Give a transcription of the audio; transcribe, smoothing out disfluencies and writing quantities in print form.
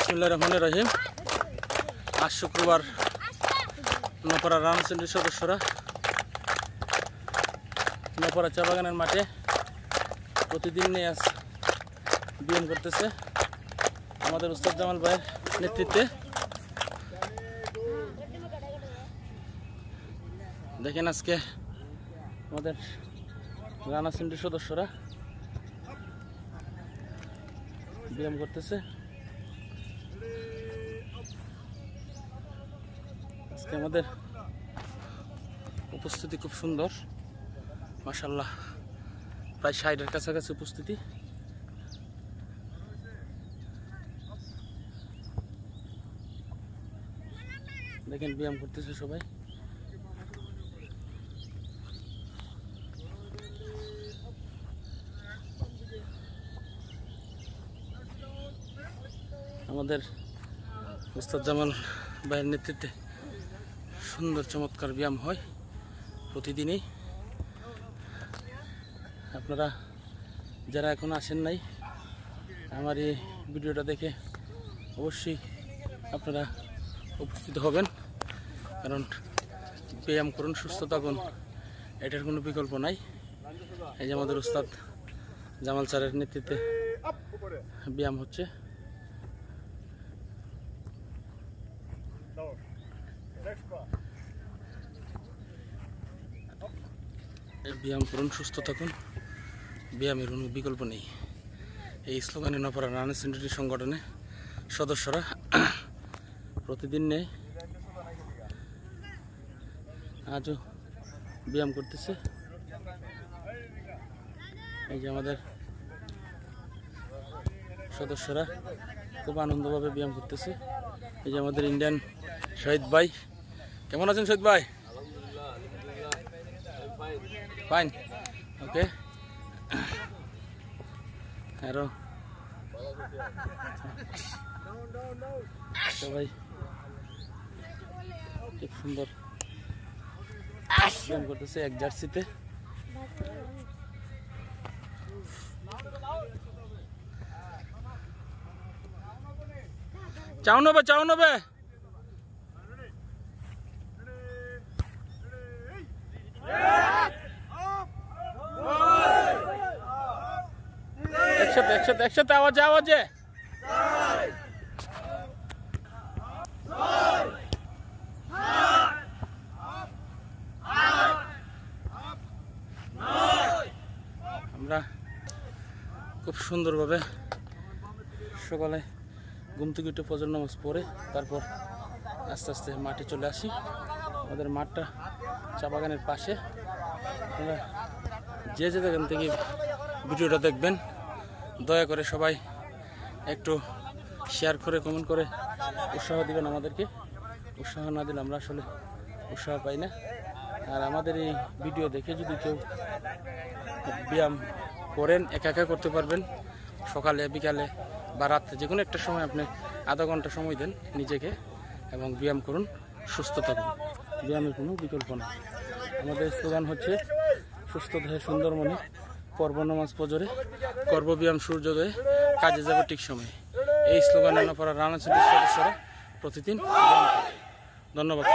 বিসমিল্লাহির রহমানির রহিম। আজ শুক্রবার নপাড়া রানা সেন্টারের সদস্যরা নপাড়া চা বাগানের মাঠে প্রতিদিন নিয়ে আজ ব্যায়াম করতেছে আমাদের উস্তাদ জামাল ভাইয়ের নেতৃত্বে। দেখেন আজকে আমাদের রানা সেন্টারের সদস্যরা ব্যায়াম করতেছে। আজকে আমাদের উপস্থিতি খুব সুন্দর, মাশাআল্লাহ, প্রায় ৬০-এর কাছাকাছি উপস্থিতি। দেখেন ব্যায়াম করতেছে সবাই। আমাদের উস্তাদ জামাল ভাইয়ের নেতৃত্বে সুন্দর চমৎকার ব্যায়াম হয় প্রতিদিনই। আপনারা যারা এখন আসেন নাই, আমার এই ভিডিওটা দেখে অবশ্যই আপনারা উপস্থিত হবেন, কারণ ব্যায়াম করুন, সুস্থ থাকুন, এটার কোনো বিকল্প নাই। এই যে আমাদের উস্তাদ জামাল স্যারের নেতৃত্বে ব্যায়াম হচ্ছে। ব্যায়াম করুন, সুস্থ থাকুন, ব্যায়ামের কোনো বিকল্প নেই। এই স্লোগানে নপাড়া রানা সেন্টারের সংগঠনে সদস্যরা প্রতিদিন নেয়, আজও ব্যায়াম করতেছে। এই যে আমাদের সদস্যরা খুব আনন্দভাবে ব্যায়াম করতেছে। এই যে আমাদের ইন্ডিয়ান শহীদ ভাই, কেমন আছেন শহীদ ভাই? ফাইন, ওকে। আরো সবাই খুব সুন্দর ব্যায়াম করতেছে এক জার্সিতে। চাও নেবে, চাও নেবে। একসাথে একসাথে একসাথে আওয়াজে আওয়াজে। আমরা খুব সুন্দরভাবে সকালে ঘুম থেকে উঠে ফজর নামাজ পড়ে তারপর আস্তে আস্তে মাঠে চলে আসি। আমাদের মাঠটা চা বাগানের পাশে। আপনারা যে যে জায়গা থেকে ভিডিওটা দেখবেন, দয়া করে সবাই একটু শেয়ার করে কমেন্ট করে উৎসাহ দিবেন আমাদেরকে। উৎসাহ না দিলে আমরা আসলে উৎসাহ পাই না। আর আমাদের এই ভিডিও দেখে যদি কেউ ব্যায়াম করেন, একা একা করতে পারবেন, সকালে বিকালে বা রাত্রে যে কোনো একটা সময় আপনি আধা ঘন্টা সময় দেন নিজেকে এবং ব্যায়াম করুন, সুস্থ থাকুন। ব্যায়ামের কোনো বিকল্প না। আমাদের স্লোগান হচ্ছে সুস্থ দেহে সুন্দর মনে, পর্ব নামাজ ফজরে, করব ব্যায়াম সূর্যোদয়ে, কাজে যাব ঠিক সময়ে। এই স্লোগানে নপাড়া রানা সেন্টারের সদস্যরা প্রতিদিন ব্যায়াম করে। ধন্যবাদ।